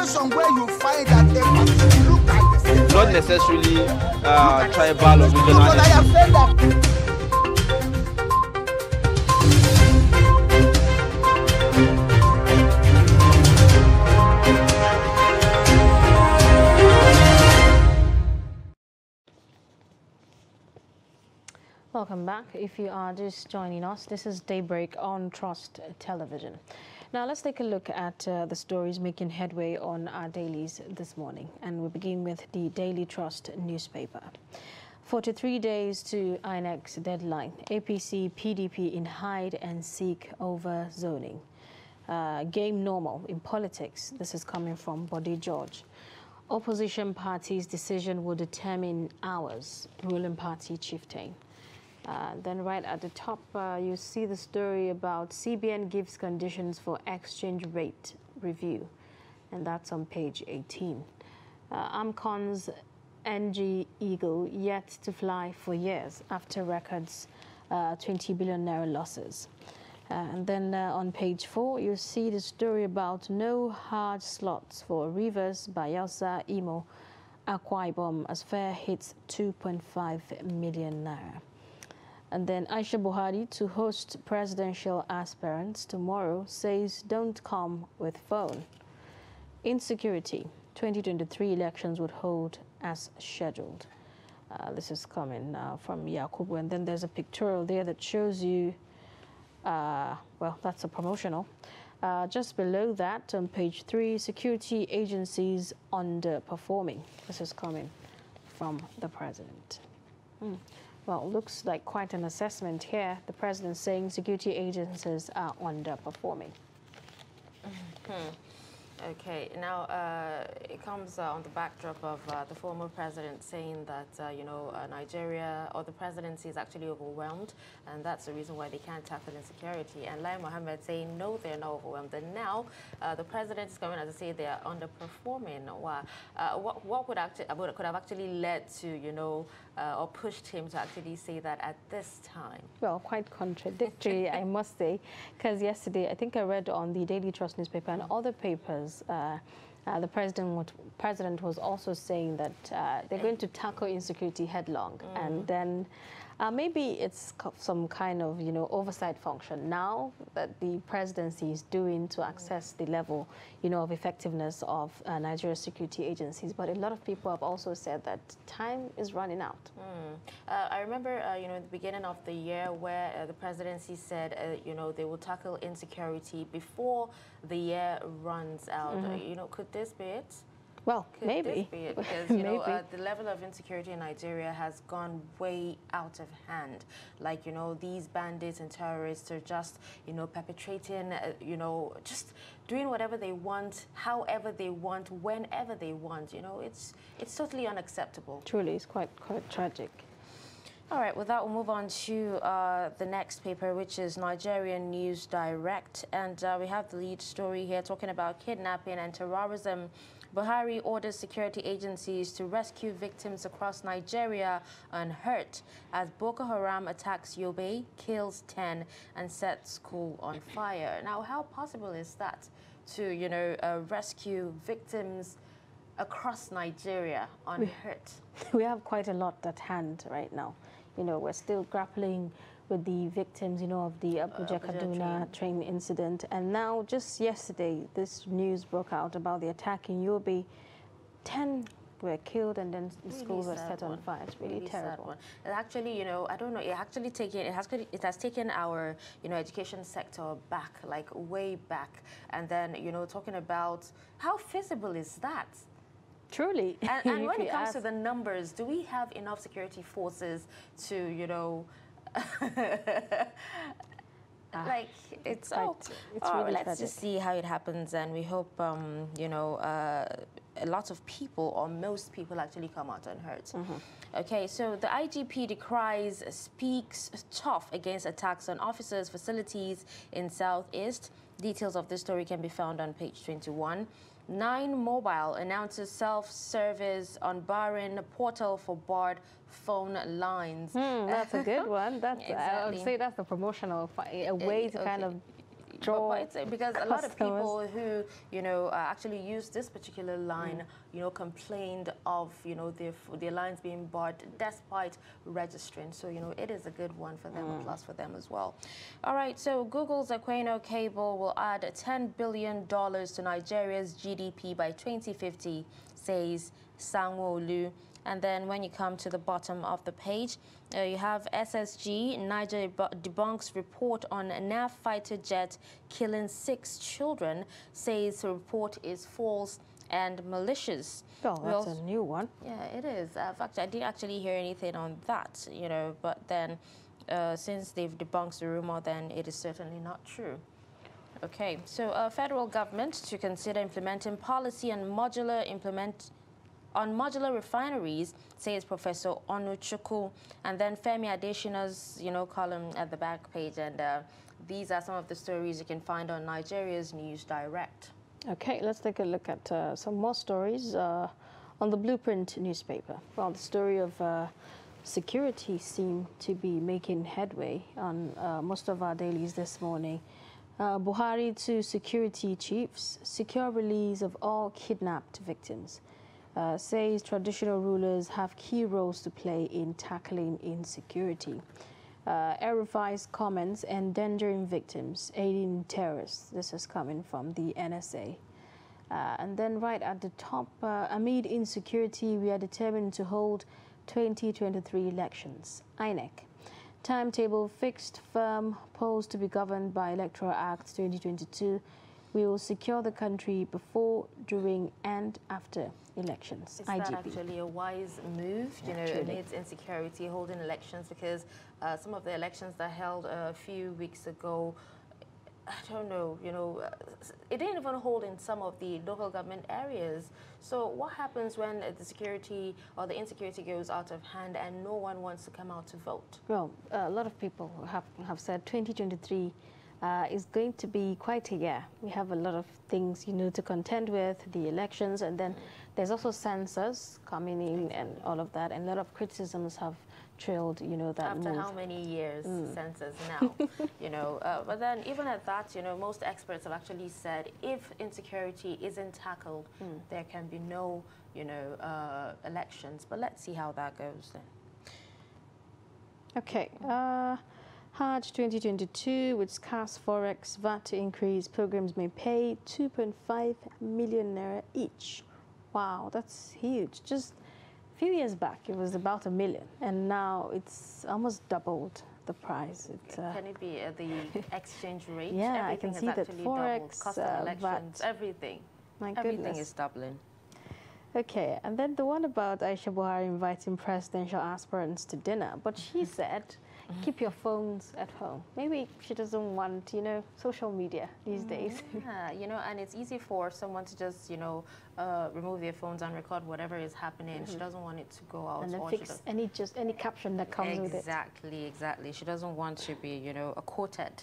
situation where you find that a person look at the same. Not necessarily tribal or regional. Because I have said that. Welcome back. If you are just joining us, this is Daybreak on Trust Television. Now let's take a look at the stories making headway on our dailies this morning. And we begin with the Daily Trust newspaper. 43 days to INEC's deadline. APC, PDP in hide and seek over zoning. Game normal in politics. This is coming from Body George. Opposition party's decision will determine ours, ruling party chieftain. Then right at the top, you see the story about CBN gives conditions for exchange rate review, and that's on page 18. AMCON's NG Eagle yet to fly for years after records 20 billion naira losses. And then on page 4, you see the story about no hard slots for Rivers, Bayelsa, Imo, Akwa Ibom as fare hits 2.5 million naira. And then Aisha Buhari to host presidential aspirants tomorrow says don't come with phone. Insecurity, 2023 elections would hold as scheduled. This is coming from Yakubu. And then there's a pictorial there that shows you, well, that's a promotional. Just below that, on page 3, security agencies underperforming. This is coming from the president. Well, looks like quite an assessment here. The president saying security agencies are underperforming. Okay, now it comes on the backdrop of the former president saying that, you know, Nigeria or the presidency is actually overwhelmed, and that's the reason why they can't tackle insecurity. And Lai Mohammed saying, no, they're not overwhelmed. And now the president is coming out to say they are underperforming. What could have actually led to, you know, or pushed him to actually say that at this time? Well, quite contradictory, I must say, because yesterday, I think I read on the Daily Trust newspaper and other papers, the president was also saying that they're going to tackle insecurity headlong, and then maybe it's some kind of, you know, oversight function now that the presidency is doing to assess the level, you know, of effectiveness of Nigeria's security agencies. But a lot of people have also said that time is running out. I remember, you know, in the beginning of the year where the presidency said, you know, they will tackle insecurity before the year runs out. You know, could this be it? Well, Could maybe. this be it? Because, you know, the level of insecurity in Nigeria has gone way out of hand. Like, you know, these bandits and terrorists are just, you know, perpetrating, you know, just doing whatever they want, however they want, whenever they want. You know, it's totally unacceptable. Truly, it's quite tragic. All right, with that, we'll move on to the next paper, which is Nigerian News Direct. And we have the lead story here talking about kidnapping and terrorism. Buhari orders security agencies to rescue victims across Nigeria unhurt as Boko Haram attacks Yobe, kills 10, and sets school on fire. Now, how possible is that to, you know, rescue victims across Nigeria unhurt? We have quite a lot at hand right now. You know, we're still grappling with the victims, you know, of the Abuja-Kaduna train incident. And now, just yesterday, this news broke out about the attack in Yobe. 10 were killed and then the schools were set on fire. It's really terrible. And actually, you know, I don't know, it has taken our, you know, education sector back, like way back. And then, you know, talking about how feasible is that? Truly. And when it comes to the numbers, do we have enough security forces to, you know, like it's really let's just see how it happens, and we hope you know, a lot of people or most people actually come out unhurt. Okay, so the IGP decries, speaks tough against attacks on officers' facilities in Southeast. Details of this story can be found on page 21. 9 Mobile announces self-service on Bahrain portal for barred phone lines. That's a good one. That's Exactly. I would say that's the promotional way to kind of withdraw. But it's because a lot of customers. people who, actually use this particular line, complained of, their lines being barred despite registering. So, it is a good one for them, a plus for them as well. All right, so Google's Aquino cable will add $10 billion to Nigeria's GDP by 2050, says Sanwo-Olu. And then when you come to the bottom of the page, you have SSG, Niger debunks report on NAF fighter jet killing 6 children, says the report is false and malicious. Oh, that's a new one. Yeah, it is. In fact, I didn't actually hear anything on that, but then since they've debunked the rumor, then it is certainly not true. Okay, so federal government to consider implementing policy on modular refineries, says Professor Onuchukwu. And then Femi Adesina's, column at the back page. And these are some of the stories you can find on Nigeria's News Direct. Okay, let's take a look at some more stories on the Blueprint newspaper. Well, the story of security seemed to be making headway on most of our dailies this morning. Buhari to security chiefs, secure release of all kidnapped victims. Says traditional rulers have key roles to play in tackling insecurity. El-Rufai's comments endangering victims, aiding terrorists. This is coming from the NSA. And then right at the top, amid insecurity, we are determined to hold 2023 elections. INEC. Timetable fixed, firm, polls to be governed by Electoral Act 2022. We will secure the country before, during, and after elections. Is IGP. that actually a wise move, amidst insecurity, holding elections? Because some of the elections that held a few weeks ago, I don't know, it didn't even hold in some of the local government areas. So what happens when the security or the insecurity goes out of hand and no one wants to come out to vote? Well, a lot of people have said 2023 is going to be quite a year. We have a lot of things, to contend with, the elections, and then there's also census coming in and all of that, and a lot of criticisms have trailed, that After move. how many years census now, but then even at that, most experts have actually said if insecurity isn't tackled, there can be no, elections. But let's see how that goes then. Okay. Hajj 2022 with scarce forex VAT increase, pilgrims may pay 2.5 million naira each. Wow, that's huge. Just a few years back, it was about $1 million, and now it's almost doubled the price. Can it be the exchange rate? Yeah, Everything I can has see that actually forex, doubled. Cost of elections, VAT. everything. My Everything goodness. is doubling. Okay, and then the one about Aisha Buhari inviting presidential aspirants to dinner, but she said, keep your phones at home. Maybe she doesn't want, social media these days. Yeah, and it's easy for someone to just, remove their phones and record whatever is happening. She doesn't want it to go out. And then or fix any caption that comes with it. Exactly. She doesn't want to be, quoted.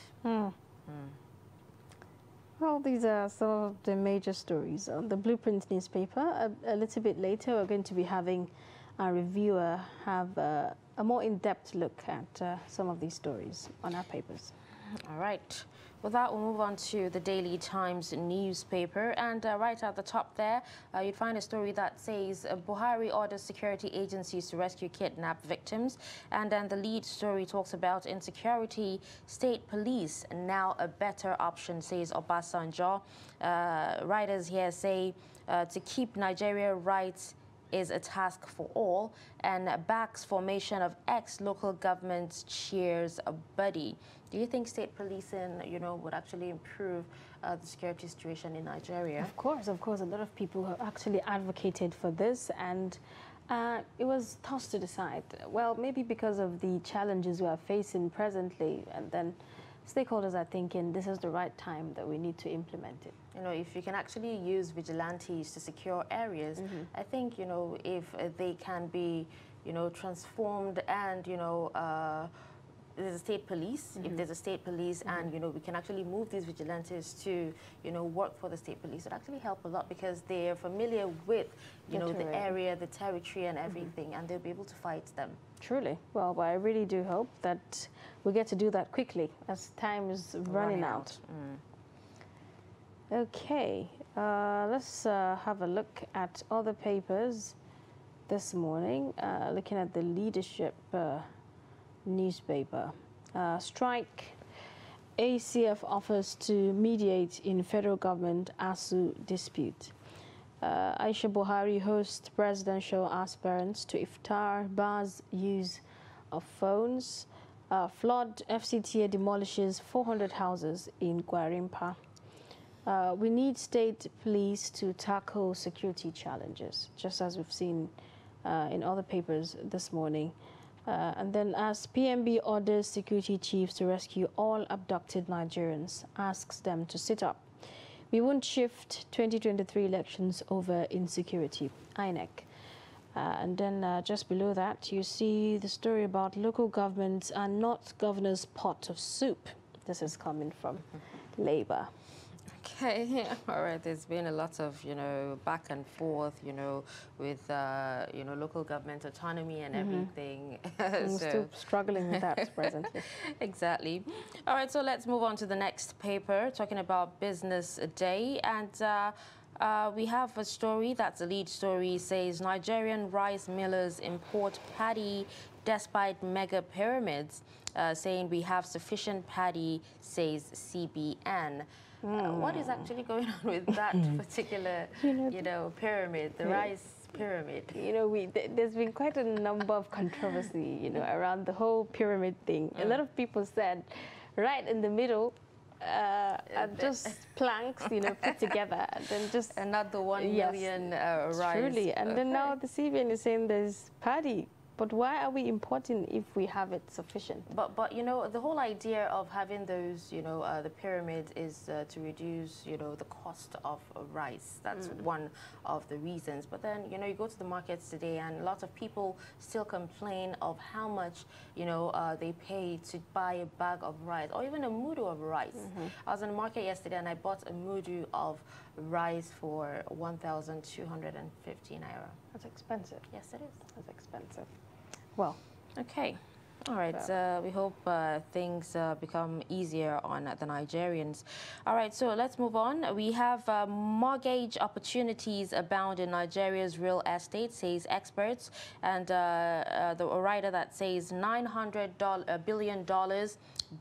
Well, these are some of the major stories on the Blueprint newspaper. A little bit later, we're going to be having our reviewer have a more in-depth look at some of these stories on our papers. All right. With that, we'll move on to the Daily Times newspaper. And right at the top there, you'd find a story that says Buhari orders security agencies to rescue kidnapped victims. And then the lead story talks about insecurity, state police, now a better option, says Obasanjo. Writers here say to keep Nigeria right is a task for all, and backs formation of ex-local governments, cheers a buddy. Do you think state policing, would actually improve the security situation in Nigeria? Of course. A lot of people have actually advocated for this, and it was tough to decide. Well, maybe because of the challenges we are facing presently, and then stakeholders are thinking this is the right time that we need to implement it. If you can actually use vigilantes to secure areas, I think, if they can be, transformed and, there's a state police, if there's a state police and, you know, we can actually move these vigilantes to, you know, work for the state police, it actually help a lot because they're familiar with, you know, the area, the territory and everything, and they'll be able to fight them. Truly. Well, but I really do hope that we get to do that quickly as time is running out. Okay, let's have a look at other papers this morning, looking at the leadership newspaper. Strike. ACF offers to mediate in federal government ASU dispute. Aisha Buhari hosts presidential aspirants to iftar, bars use of phones. Flood. FCTA demolishes 400 houses in Gwarimpa. We need state police to tackle security challenges, just as we've seen in other papers this morning. And then as PMB orders security chiefs to rescue all abducted Nigerians, asks them to sit up. We won't shift 2023 elections over insecurity, INEC. And then just below that, you see the story about local governments are not governor's pot of soup. This is coming from Labour. Okay, all right. There's been a lot of, you know, back and forth, you know, with, you know, local government autonomy and everything. We're still struggling with that presently. Exactly. All right, so let's move on to the next paper, talking about Business Day. And we have a story that's a lead story, says Nigerian rice millers import paddy despite mega pyramids, saying we have sufficient paddy, says CBN. What is actually going on with that particular, you know, pyramid, the rice pyramid? You know, there's been quite a number of controversy, you know, around the whole pyramid thing. A lot of people said right in the middle are just planks, you know, put together, and then just another 1 million rice. Truly, and then now the CBN is saying there's paddy. But why are we importing if we have it sufficient? But you know, the whole idea of having those, you know, the pyramids is to reduce, you know, the cost of rice. That's one of the reasons. But then, you know, you go to the markets today and lots of people still complain of how much, you know, they pay to buy a bag of rice or even a mudu of rice. I was in the market yesterday and I bought a mudu of rice for 1,250 naira. That's expensive. Yes, it is. That's expensive. Well, okay. All right, we hope things become easier on the Nigerians. All right, so let's move on. We have mortgage opportunities abound in Nigeria's real estate, says experts. And the writer that says $900 billion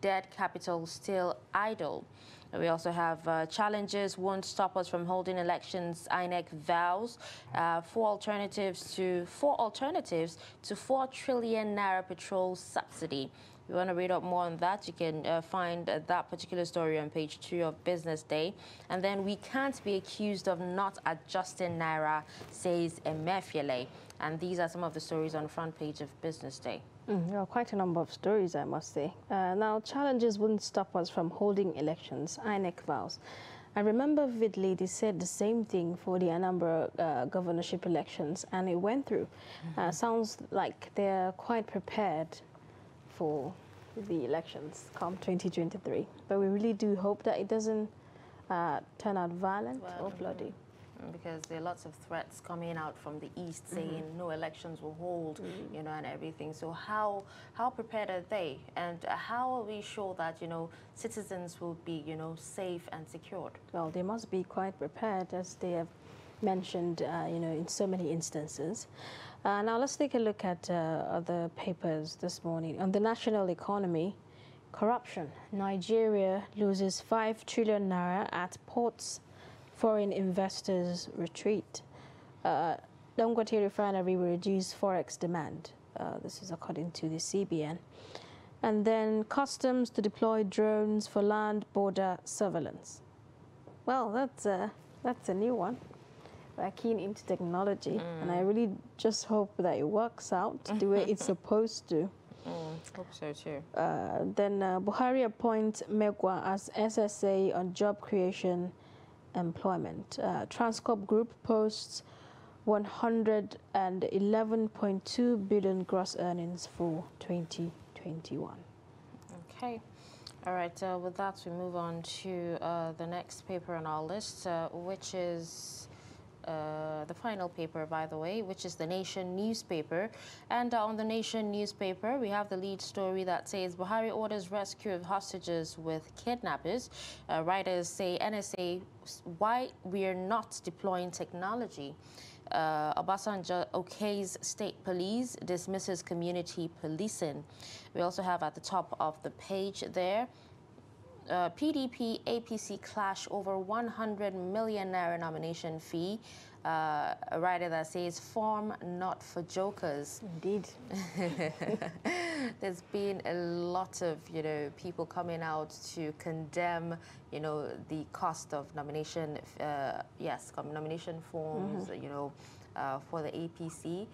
debt capital still idle. We also have challenges won't stop us from holding elections. INEC vows 4 alternatives to 4 trillion naira petrol subsidy. If you want to read up more on that, you can find that particular story on page 2 of Business Day. And then we can't be accused of not adjusting naira, says Emefiele. And these are some of the stories on the front page of Business Day. There are quite a number of stories, I must say. Now, challenges wouldn't stop us from holding elections, INEC vows. I remember vividly they said the same thing for the Anambra governorship elections, and it went through. Sounds like they're quite prepared for the elections come 2023. But we really do hope that it doesn't turn out violent or bloody. Because there are lots of threats coming out from the east saying no elections will hold, you know, and everything. So how prepared are they? And how are we sure that, you know, citizens will be, you know, safe and secured? Well, they must be quite prepared, as they have mentioned, you know, in so many instances. Now let's take a look at other papers this morning. On the national economy, corruption. Nigeria loses 5 trillion naira at ports. Foreign investors retreat. Dangote refinery will reduce forex demand. This is according to the CBN. And then customs to deploy drones for land border surveillance. Well, that's a new one. We're keen into technology, and I really just hope that it works out the way it's supposed to. Hope so too. Then Buhari appoints Megwa as SSA on job creation employment. Transcorp Group posts 111.2 billion gross earnings for 2021. Okay. All right. With that, we move on to the next paper on our list, which is the final paper, by the way, which is the Nation newspaper. And on the Nation newspaper, we have the lead story that says Buhari orders rescue of hostages with kidnappers. Writers say NSA, why we are not deploying technology. Obasanjo okays state police, dismisses community policing. We also have at the top of the page there, PDP APC clash over 100 million naira nomination fee. A writer that says form not for jokers. Indeed. There's been a lot of, people coming out to condemn, the cost of nomination, nomination forms, for the APC.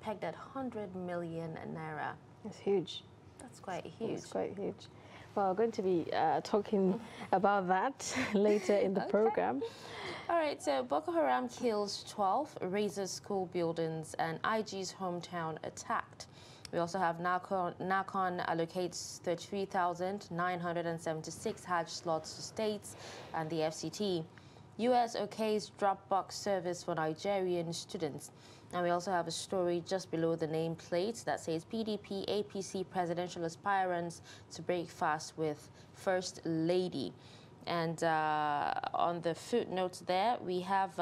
Pegged at 100 million naira. It's huge. That's quite huge. It's quite huge. Well, we're going to be talking about that later in the program. All right, so Boko Haram kills 12, razes school buildings, and IG's hometown attacked. We also have NACON allocates 33,976 Hajj slots to states, and the FCT. US okays Dropbox service for Nigerian students. And we also have a story just below the nameplate that says PDP APC presidential aspirants to break fast with First Lady. And on the footnotes there, we have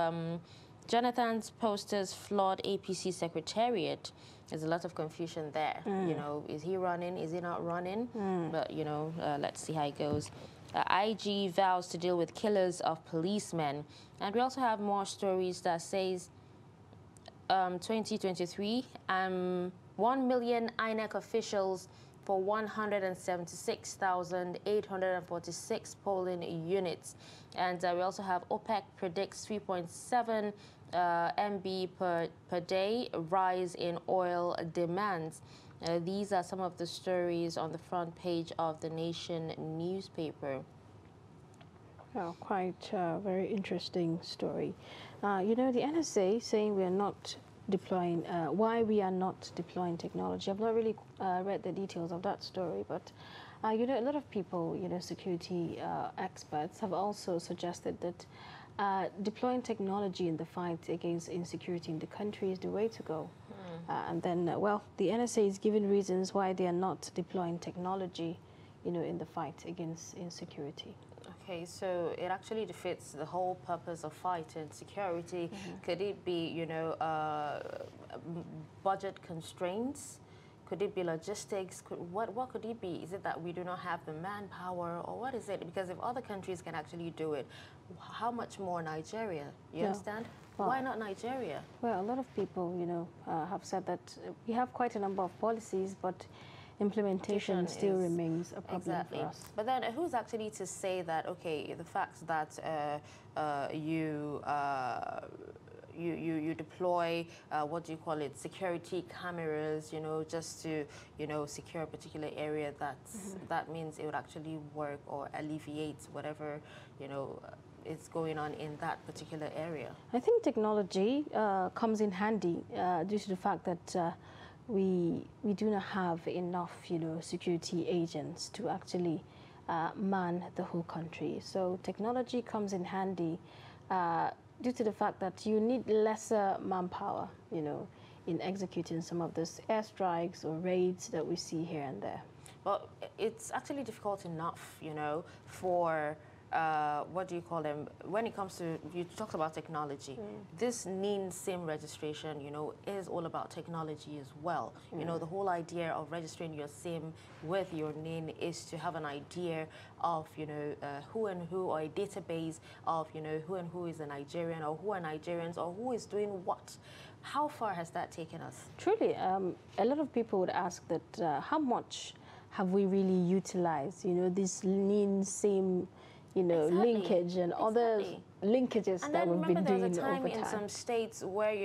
Jonathan's posters flawed APC secretariat. There's a lot of confusion there. Is he running? Is he not running? But, let's see how it goes. IG vows to deal with killers of policemen. And we also have more stories that says 2023, 1 million INEC officials for 176,846 polling units. And we also have OPEC predicts 3.7 MB per day rise in oil demands. These are some of the stories on the front page of the Nation newspaper. Oh, quite a very interesting story. The NSA saying we are not deploying, why we are not deploying technology. I've not really read the details of that story, but a lot of people, security experts have also suggested that deploying technology in the fight against insecurity in the country is the way to go. And then, the NSA is giving reasons why they are not deploying technology, in the fight against insecurity. Okay, so it actually defeats the whole purpose of fighting security. Could it be, budget constraints? Could it be logistics? What could it be? Is it that we do not have the manpower, or what is it? Because if other countries can actually do it, how much more Nigeria? You understand? Well, why not Nigeria? Well, a lot of people, have said that we have quite a number of policies, but implementation still remains a problem for us. But then who's actually to say that, okay, the fact that you deploy, security cameras, just to, secure a particular area, that means it would actually work or alleviate whatever, is going on in that particular area? I think technology comes in handy due to the fact that we do not have enough, security agents to actually man the whole country. So technology comes in handy due to the fact that you need lesser manpower, in executing some of those airstrikes or raids that we see here and there. Well, it's actually difficult enough, for when it comes to, you talked about technology, this NIN SIM registration, is all about technology as well. The whole idea of registering your SIM with your NIN is to have an idea of, who and who, or a database of, who and who is a Nigerian, or who are Nigerians, or who is doing what. How far has that taken us? Truly, a lot of people would ask that how much have we really utilized, this NIN SIM linkage and other linkages and that we've been doing over time. There was a time in some states where,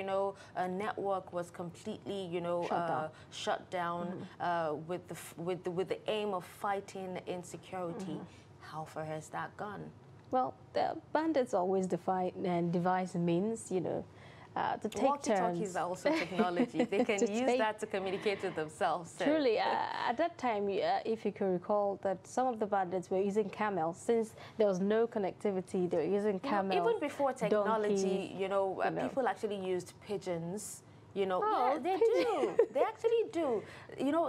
a network was completely, shut down with the aim of fighting insecurity. How far has that gone? Well, the bandits always devise means, to take Walkie-talkies turns. are also technology. They can To use take- that to communicate with themselves. So. Truly, at that time, if you could recall, that some of the bandits were using camels. Since there was no connectivity, they were using camels. Even before technology, donkeys, people actually used pigeons. Oh, Yeah, they do. They actually do.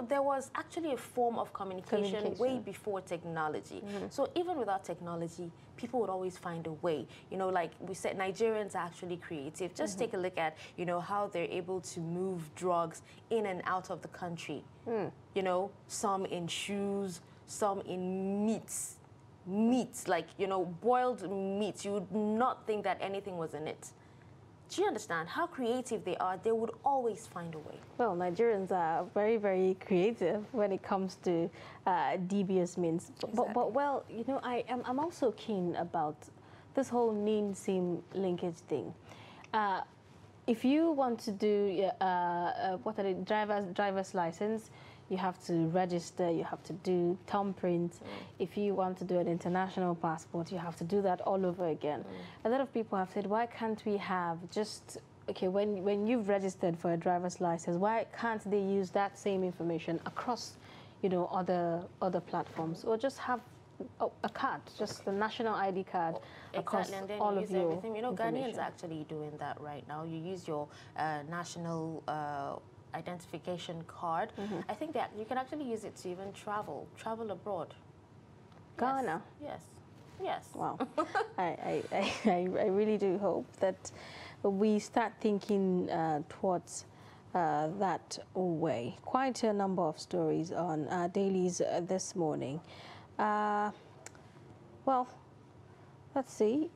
There was actually a form of communication way before technology. So even without technology, people would always find a way. Like we said, Nigerians are actually creative. Just take a look at, how they're able to move drugs in and out of the country. Some in shoes, some in meats. Meats, like, boiled meats. You would not think that anything was in it. Do you understand how creative they are? They would always find a way. Well, Nigerians are very, very creative when it comes to devious means. Exactly. But well, I'm also keen about this whole NIN-SIM linkage thing. If you want to do driver's license, you have to register, you have to do thumbprint. If you want to do an international passport, you have to do that all over again. A lot of people have said, why can't we have just, okay, when you've registered for a driver's license, why can't they use that same information across, other platforms, or just have a card, just the national ID card across Exactly, and then all you of use your everything. Ghanaians information. are actually doing that right now. You use your national identification card. I think that you can actually use it to even travel abroad. Ghana. Yes. Wow. I really do hope that we start thinking towards that way. Quite a number of stories on our dailies this morning. Well, let's see.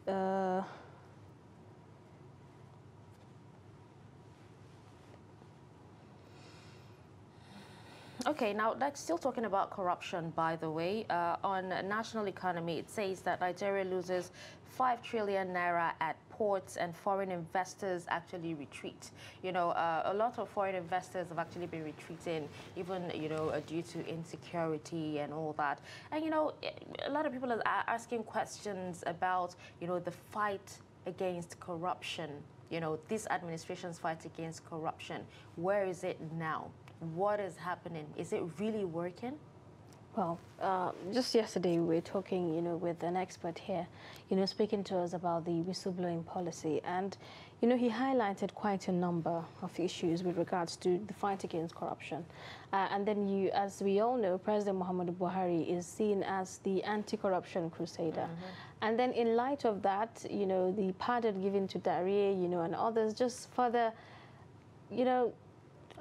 Okay, now like still talking about corruption, by the way, on national economy, it says that Nigeria loses 5 trillion naira at ports and foreign investors actually retreat. A lot of foreign investors have actually been retreating, even, due to insecurity and all that. And, a lot of people are asking questions about, the fight against corruption, this administration's fight against corruption. Where is it now? What is happening? Is it really working? Well, just yesterday we were talking, with an expert here, speaking to us about the whistleblowing policy. And, he highlighted quite a number of issues with regards to the fight against corruption. And then as we all know, President Muhammadu Buhari is seen as the anti-corruption crusader. And then in light of that, the pardon given to Darie, and others just further,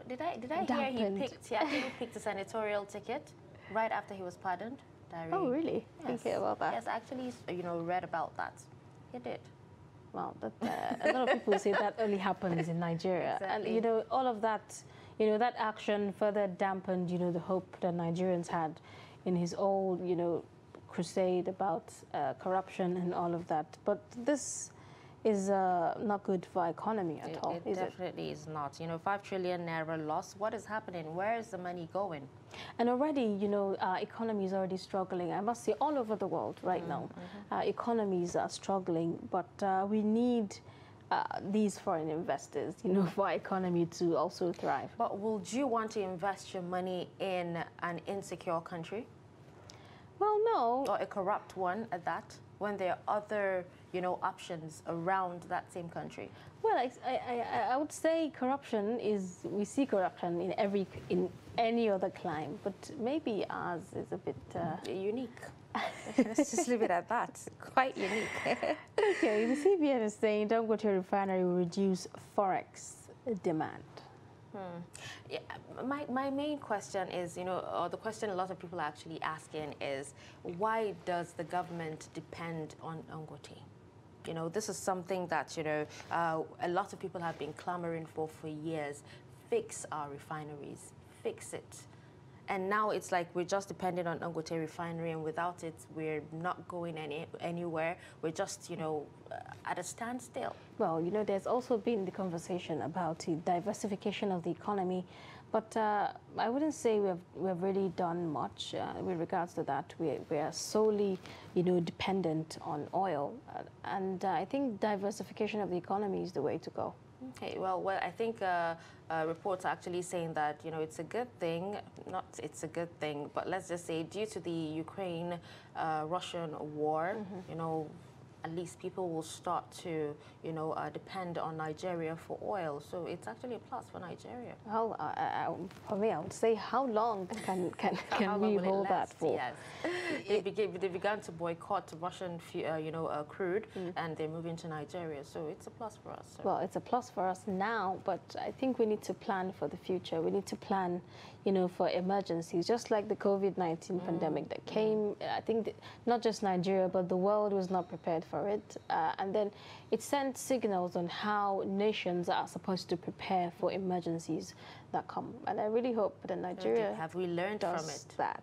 Did I dampened. hear he actually picked a senatorial ticket right after he was pardoned? Darie. Oh, really? Yes. Thinking about that? Yes, I actually, read about that. He did. Well, a lot of people say that only happens in Nigeria. Exactly. And, all of that, that action further dampened, the hope that Nigerians had in his old, crusade about corruption and all of that. But this is not good for economy at all, It is it? definitely is not. 5 trillion naira loss. What is happening? Where is the money going? And already, our economy is already struggling. I must say, all over the world right now, economies are struggling. But we need these foreign investors, for our economy to also thrive. But would you want to invest your money in an insecure country? Well, no. Or a corrupt one at that, when there are other, options around that same country? Well, I would say we see corruption in any other clime, but maybe ours is a bit unique. Let's just leave it at that. Quite unique. Okay, the CBN is saying Dangote Refinery will reduce forex demand. Yeah, my main question is, or the question a lot of people are actually asking is, why does the government depend on Dangote? This is something that, a lot of people have been clamoring for years. Fix our refineries, fix it. And now it's like we're just dependent on Dangote Refinery, and without it, we're not going anywhere. We're just, at a standstill. Well, there's also been the conversation about the diversification of the economy, But I wouldn't say we've really done much with regards to that. We are solely, dependent on oil, and I think diversification of the economy is the way to go. Okay, well, I think reports are actually saying that, it's a good thing, not it's a good thing, but let's just say due to the Ukraine-Russian war, at least people will start to, depend on Nigeria for oil. So it's actually a plus for Nigeria. Well, for me, I would say how long can How long we will it hold that last? for? Yes. They began to boycott Russian, crude, and they're moving to Nigeria. So it's a plus for us. So. Well, it's a plus for us now, but I think we need to plan for the future. We need to plan, for emergencies, just like the COVID-19 pandemic that came. I think not just Nigeria, but the world was not prepared for it. And then it sent signals on how nations are supposed to prepare for emergencies that come. And I really hope that Nigeria have we learned does from it? that.